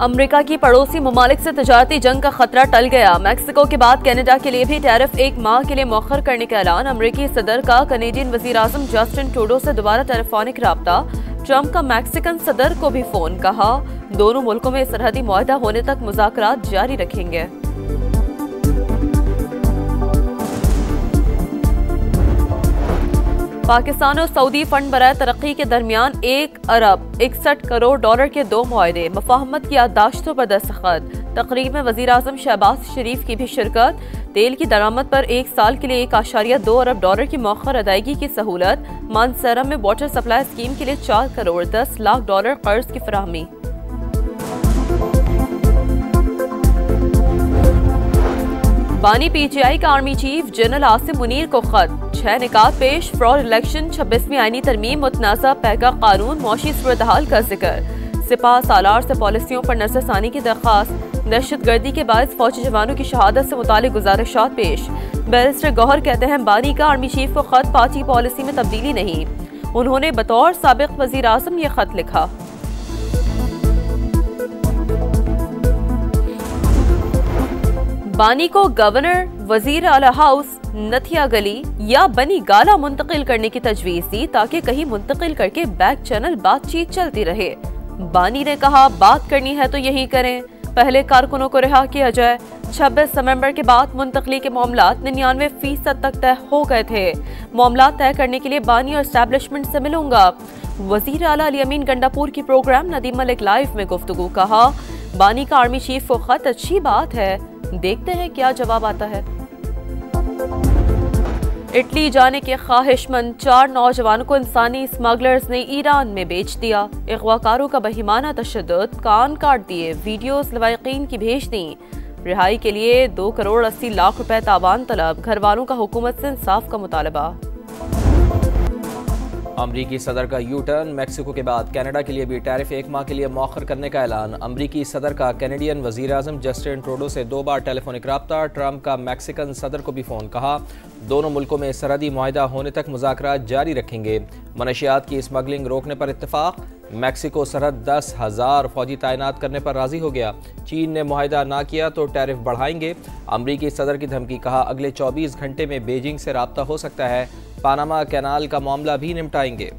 America की पड़ोसी ममालिक से तजारती जंग का खतरा टल गया। मैक्सिको के बाद कनाडा के लिए भी टैरिफ 1 माह के लिए मौखर करने का ऐलान। अमेरिकी सदर का कनेडियन वजीर आजम जस्टिन ट्रूडो से दोबारा टेलीफोनिक राब्ता। ट्रंप का मैक्सिकन सदर को भी फोन। कहा दोनों मुल्कों में सरहदी मुआहदा होने तक मुज़ाकरात जारी रखेंगे। पाकिस्तान और सऊदी फंड बराए तरक्की के दरमियान 1 अरब 61 करोड़ डॉलर के 2 मुआहदे। मफाहमत की याददाश्तों पर दस्तखत। तकरीब में वजीर आजम शहबाज शरीफ की भी शिरकत। तेल की दरामद पर 1 साल के लिए 1.2 अरब डॉलर की मौखर अदायगी की सहूलत। मानसरा में वाटर सप्लाई स्कीम के लिए 4 करोड़ 10 लाख डॉलर कर्ज की फराहमी। बानी पीटीआई का army chief general Asim Munir को खत। 6 निकात पेश। फ्रॉड इलेक्शन, 26वीं आईनी तरमीम, मुतनाज़ा पैका कानून, मौशी सूरत-ए-हाल का जिक्र। सिपाह सालार से पॉलिसियों पर नजरसानी की दरख्वास्त। दहशत गर्दी के बायस फौजी जवानों की शहादत से मुतालिक गुजारिशात पेश। बैरिस्टर गौहर कहते हैं बानी का आर्मी चीफ को खत पार्टी पॉलिसी में तब्दीली नहीं। उन्होंने बतौर साबिक वजीर आजम ये खत लिखा। बानी को गवर्नर, वजीर आला हाउस, नथिया गली या बनी गाला मुंतकिल करने की तजवीज दी ताकि कहीं मुंतकिल करके बैक चैनल बातचीत चलती रहे। बानी ने कहा बात करनी है तो यही करें, पहले कारकुनों को रिहा किया जाए। 26 नवंबर के बाद मुंतकली के मामला 99% तक तय हो गए थे। मामला तय करने के लिए बानी और एस्टैब्लिशमेंट से मिलूंगा। वजीर आला अली अमीन गंडापुर की प्रोग्राम नदीम मलिक लाइव में गुफ्तगू। कहा बानी का आर्मी चीफ को खत अच्छी बात है, देखते हैं क्या जवाब आता है। इटली जाने के ख्वाहिशमंद 4 नौजवानों को इंसानी स्मगलर्स ने ईरान में बेच दिया। अगवाकारों का बहिमाना तशद्दुद, कान काट दिए, वीडियोस लवाकिन की भेज दी। रिहाई के लिए 2 करोड़ 80 लाख रुपए तावान तलब। घर वालों का हुकूमत से इंसाफ का मुतालबा। अमरीकी सदर का यू टर्न। मैक्सिको के बाद कनाडा के लिए भी टैरिफ 1 माह के लिए मौखर करने का ऐलान। अमरीकी सदर का कैनेडियन वजीर आजम जस्टिन ट्रूडो से 2 बार टेलीफोनिक राब्ता। ट्रंप का मैक्सिकन सदर को भी फ़ोन। कहा दोनों मुल्कों में सरहदी मुआहदा होने तक मुज़ाकरात जारी रखेंगे। मनशियात की स्मगलिंग रोकने पर इत्तफाक। मैक्सिको सरहद 10,000 फौजी तैनात करने पर राजी हो गया। चीन ने मुआहदा ना किया तो टैरिफ बढ़ाएंगे। अमरीकी सदर की धमकी। कहा अगले 24 घंटे में बीजिंग से राब्ता हो सकता है। पानामा कैनाल का मामला भी निपटाएंगे।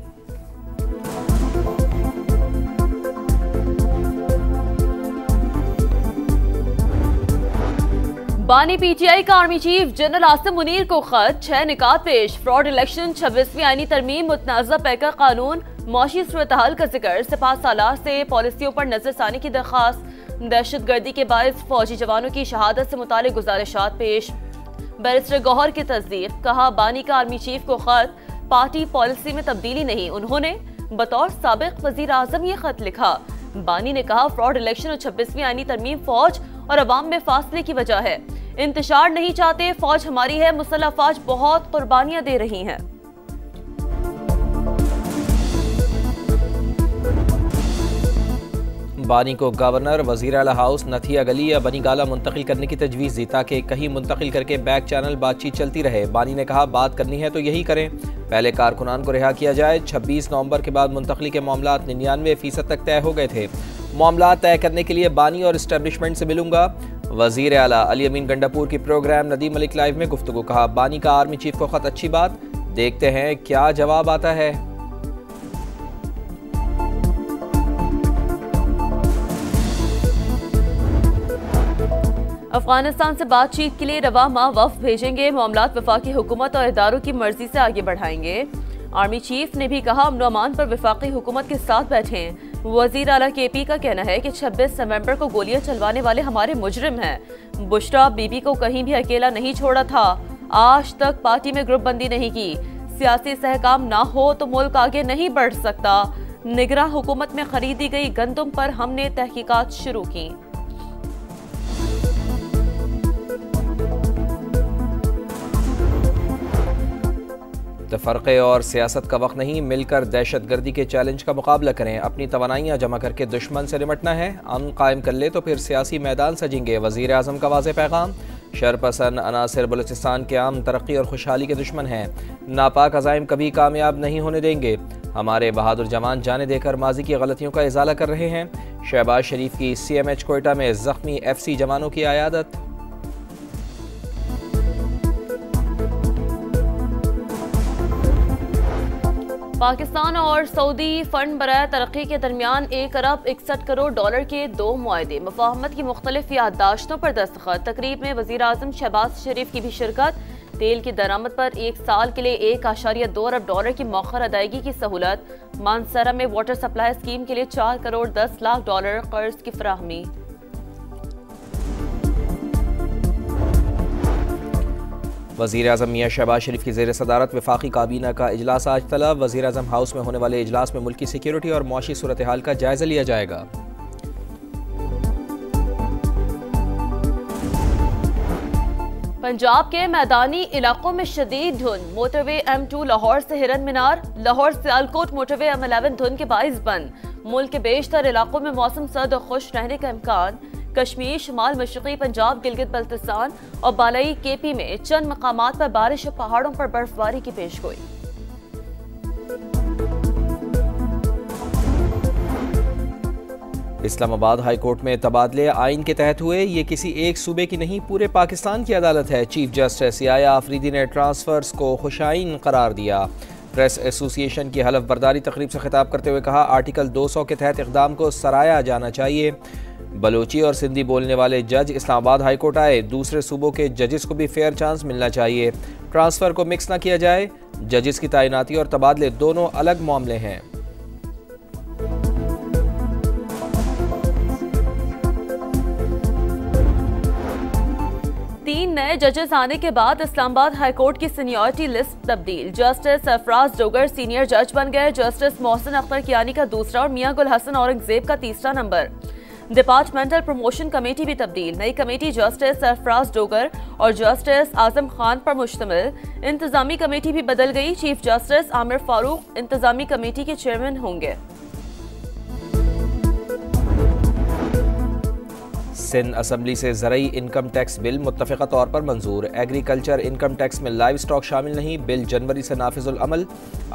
बानी पीटीआई का army chief general Asim Munir को खत। 6 निकात पेश। फ्रॉड इलेक्शन, 26वीं आईनी तरमीम, मुतनाज़ा पैका कानून, मौशी सूरत-ए-हाल का जिक्र। सिपाह सालार से पॉलिसियों पर नजरसानी की दरख्वास्त। दहशत गर्दी के बायस फौजी जवानों की शहादत से मुतालिक गुजारिशात पेश। बैरिस्टर गौहर की तस्दीक। कहा बानी का आर्मी चीफ को खत पार्टी पॉलिसी में तब्दीली नहीं। उन्होंने बतौर साबिक वजीर आजम ये खत लिखा। बानी ने कहा फ्रॉड इलेक्शन और 26वीं आईनी तरमीम फौज और अवाम में फासले की वजह है। इंतशार नहीं चाहते, फौज हमारी है, मुसल्लह अफवाज बहुत कुर्बानियां दे रही हैं। बानी को गवर्नर, वजीर आला हाउस, नथिया गली या बनी गाला मुंतकिल करने की तजवीज़ दी ताकि कहीं मुंतकिल करके बैक चैनल बातचीत चलती रहे। बानी ने कहा बात करनी है तो यही करें, पहले कारकुनान को रिहा किया जाए। 26 नवंबर के बाद मुंतकली के मामला 99% तक तय हो गए थे। मामला तय करने के लिए बानी और एस्टैब्लिशमेंट से मिलूंगा। वजीर आला अली अमीन गंडापुर की प्रोग्राम नदीम मलिक लाइव में गुफ्तगू। कहा बानी का आर्मी चीफ को खत अच्छी बात, देखते हैं क्या जवाब आता है। अफगानिस्तान से बातचीत के लिए रवा माह वफ्द भेजेंगे। मामलात वफाकी हुकूमत और इदारों की मर्जी से आगे बढ़ाएंगे। आर्मी चीफ ने भी कहा अमन अमान पर वफाकी हुकूमत के साथ बैठें। वजीर आला केपी का कहना है कि 26 नवंबर को गोलियां चलवाने वाले हमारे मुजरिम हैं। बुशरा बीबी को कहीं भी अकेला नहीं छोड़ा था। आज तक पार्टी में ग्रुप बंदी नहीं की। सियासी सहकाम ना हो तो मुल्क आगे नहीं बढ़ सकता। निगरां हुकूमत में खरीदी गई गंदम पर हमने तहकीकात शुरू की। तफरक़े और सियासत का वक्त नहीं, मिलकर दहशत गर्दी के चैलेंज का मुकाबला करें। अपनी तवानाइयाँ जमा करके दुश्मन से निपटना है। अमन कायम कर ले तो फिर सियासी मैदान सजेंगे। वज़ीर आज़म का वाज़ेह पैगाम। शरपसंद अनासिर बलूचिस्तान के आम तरक्की और खुशहाली के दुश्मन हैं। नापाक अज़ाइम कभी कामयाब नहीं होने देंगे। हमारे बहादुर जवान जाने देकर माजी की गलतियों का इजाला कर रहे हैं। शहबाज शरीफ की CMH कोयटा में जख्मी FC जवानों की आयादत। पाकिस्तान और सऊदी फंड बराए तरक्की के दरमियान 1 अरब 61 करोड़ डॉलर के 2 मुआहदे, मुफाहमत की मुख्तलिफ याददाश्तों पर दस्तखत। तकरीब में वज़ीर आज़म शहबाज शरीफ की भी शिरकत। तेल की दरामद पर 1 साल के लिए 1.2 अरब डॉलर की मौखर अदायगी की सहूलत। मानसरा में वाटर सप्लाई स्कीम के लिए 4 करोड़ 10 लाख डॉलर कर्ज की फराहमी। वज़ीर आज़म मियां शहबाज शरीफ की ज़ेर सदारत वफाकी काबीना का इजलास आज तलब। वज़ीर आज़म हाउस में होने वाले इजलास में मुल्की सिक्योरिटी और मुआशी सूरत हाल का जायजा लिया जाएगा। पंजाब के मैदानी इलाकों में शदीद धुंध। मोटरवे M2 लाहौर से हिरन मीनार, लाहौर सियालकोट मोटरवे M11 धुंध के बाइस बंद। मुल्क के बेशतर इलाकों में मौसम सर्द और खुश रहने का इम्कान। कश्मीर, शुमाल मशरक़ी पंजाब, गिलगित बल्तिस्तान और बालाई KP में चंद मकामात पर बारिश और पहाड़ों पर बर्फबारी की पेशगोई। इस्लामाबाद हाई कोर्ट में तबादले आइन के तहत हुए। ये किसी एक सूबे की नहीं, पूरे पाकिस्तान की अदालत है। चीफ जस्टिस याया आफरीदी ने ट्रांसफर्स को खुशाइन करार दिया। प्रेस एसोसिएशन की हलफ बर्दारी तकरीब से खिताब करते हुए कहा, आर्टिकल 200 के तहत इक़दाम को सराया जाना चाहिए। बलोची और सिंधी बोलने वाले जज इस्लामाबाद हाई कोर्ट आए। दूसरे सूबों के जजेस को भी फेयर चांस मिलना चाहिए। ट्रांसफ़र को मिक्स ना किया जाए। जजेस की तैनाती और तबादले दोनों अलग मामले हैं। तीन नए जजेस आने के बाद इस्लामाबाद हाई कोर्ट की सीनियरिटी लिस्ट तब्दील। जस्टिस सरफराज डोगर सीनियर जज बन गए। जस्टिस मोहसिन अख्तर कियानी का दूसरा और मियां गुल हसन औरंगजेब का तीसरा नंबर। डिपार्टमेंटल प्रमोशन कमेटी भी तब्दील। नई कमेटी जस्टिस सरफराज डोगर और जस्टिस आजम खान पर मुश्तमिल। इंतजामी कमेटी भी बदल गई। चीफ जस्टिस आमिर फारूक इंतजामी कमेटी के चेयरमैन होंगे। सिंध असम्बली से ज़रई इनकम टैक्स बिल मुत्तफ़िक़ा तौर पर मंजूर। एग्रीकल्चर इनकम टैक्स में लाइव स्टॉक शामिल नहीं। बिल जनवरी से नाफिजुल अमल।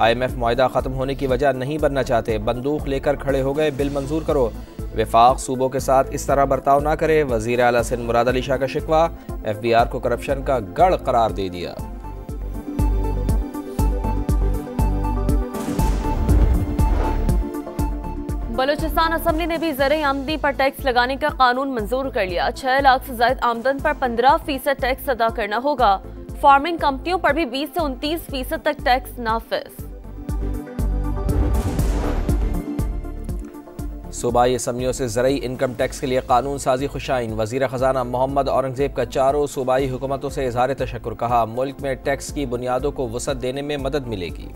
IMF मुआहिदा ख़त्म होने की वजह नहीं बनना चाहते। बंदूक लेकर खड़े हो गए, बिल मंजूर करो। वफाक सूबों के साथ इस तरह बर्ताव ना करे। वज़ीर आला सिंध मुराद अली शाह का शिकवा। FBR को करप्शन का गढ़ करार दे दिया। बलूचिस्तान असम्बली ने भी ज़रई आमदनी पर टैक्स लगाने का कानून मंजूर कर लिया। 6 लाख से ज्यादा आमदन पर 15% टैक्स अदा करना होगा। फार्मिंग कंपनियों पर भी 20 से 29% तक टैक्स नाफिज। सूबाई असम्बलियों से ज़रई इनकम टैक्स के लिए कानून साजी खुशाइन। वज़ीर ख़जाना मोहम्मद औरंगजेब का चारों सूबाई हुकूमतों से इज़हार तशक्कुर। कहा, मुल्क में टैक्स की बुनियादों को वसअत देने में मदद मिलेगी।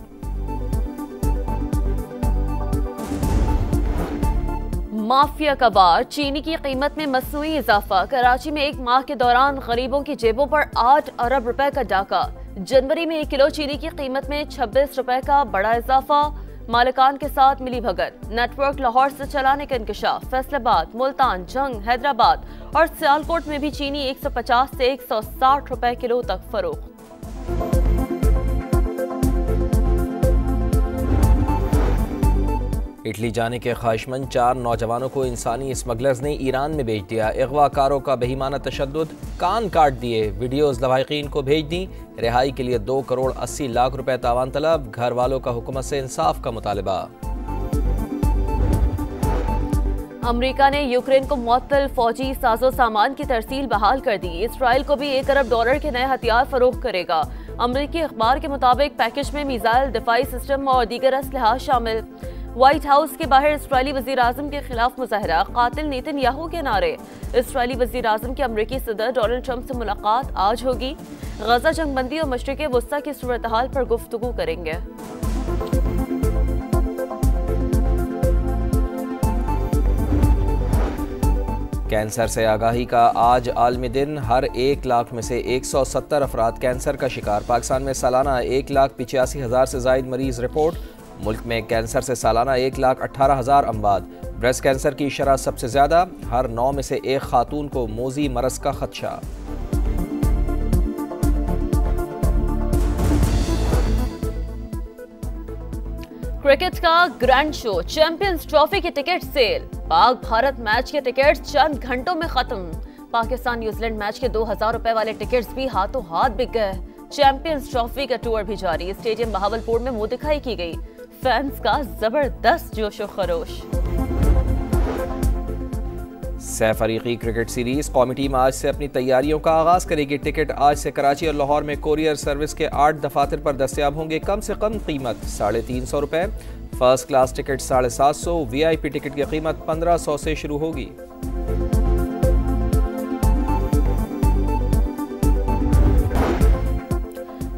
माफिया का बार। चीनी की कीमत में मसनूई इजाफा। कराची में एक माह के दौरान गरीबों की जेबों पर 8 अरब रुपए का डाका। जनवरी में 1 किलो चीनी की कीमत में 26 रुपए का बड़ा इजाफा। मालिकान के साथ मिली भगत। नेटवर्क लाहौर से चलाने का इंकशाफ। फैसलाबाद, मुल्तान, जंग, हैदराबाद और सियालकोट में भी चीनी 150 से 160 रुपए किलो तक फरोख्त। इटली जाने के ख्वाहिशमंद 4 नौजवानों को इंसानी स्मगलर्स ने ईरान में भेज दिया। अगवाकारों का बेईमाना तशद्दुद, कान काट दिए। वीडियोज़ लवाहिकीन को भेज दी। रिहाई के लिए 2 करोड़ 80 लाख रुपए तावान तलब। घर वालों का हुकूमत से इंसाफ का मुतालबा। अमेरिका ने यूक्रेन को मुअत्तल फौजी साजो सामान की तरसील बहाल कर दी। इसराइल को भी 1 अरब डॉलर के नए हथियार फरोख्त करेगा। अमेरिकी अखबार के मुताबिक पैकेज में मिसाइल, दिफाई सिस्टम और दीगर असलहा शामिल। व्हाइट हाउस के बाहर इसराइली वजीर आजम के खिलाफ मुजाहरा। कातिल नेतन्याहू के नारे। इसराइली वजीर आजम की अमेरिकी सदर डोनाल्ड ट्रंप से मुलाकात आज होगी। गजा जंगबंदी और मशरिक़ वस्ता की सूरत हाल पर गुफ्तगू करेंगे। कैंसर से आगाही का आज आलमी दिन। हर 1 लाख में से 170 अफराद कैंसर का शिकार। पाकिस्तान में सालाना 1,85,000 से जायद मरीज रिपोर्ट। मुल्क में कैंसर से सालाना 1,18,000 अमवात। ब्रेस्ट कैंसर की शरह सबसे ज़्यादा। हर 9 में से 1 खातून को मोजी मरज का खदशा। क्रिकेट का ग्रैंड शो चैंपियंस ट्रॉफी की ticket cell. Pak Bharat match के टिकट चंद घंटों में खत्म। पाकिस्तान न्यूजीलैंड मैच के 2000 रुपए वाले टिकट्स भी हाथों हाथ बिक गए। चैंपियंस ट्रॉफी का टूर भी जारी। स्टेडियम बहावलपुर में मुंह दिखाई की गई। फैंस का जबरदस्त जोशो खरोश। सैफ अरीकी क्रिकेट सीरीज कौमी टीम आज से अपनी तैयारियों का आगाज करेगी। टिकट आज से कराची और लाहौर में कोरियर सर्विस के 8 दफातर पर दस्तयाब होंगे। कम से कम कीमत 350 रुपए। First class ticket 750, VIP ticket की कीमत 1500 से शुरू होगी।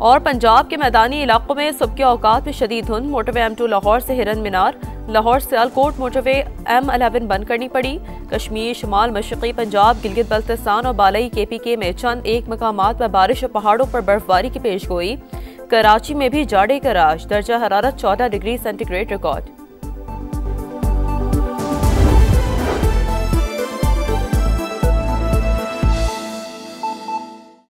और पंजाब के मैदानी इलाकों में सुबह के औकात में शदीद धुंध। मोटरवे M2 लाहौर से हिरन मीनार, लाहौर सियालकोट मोटरवे M11 बंद करनी पड़ी। कश्मीर, शुमाल मशरक़ी पंजाब, गिलगित बल्तिस्तान और बालाई KPK में चंद एक मकामात पर बारिश और पहाड़ों पर बर्फबारी की पेश गोई। कराची में भी जाड़े का राज। दर्जा हरारत 14 डिग्री सेंटीग्रेड रिकॉर्ड।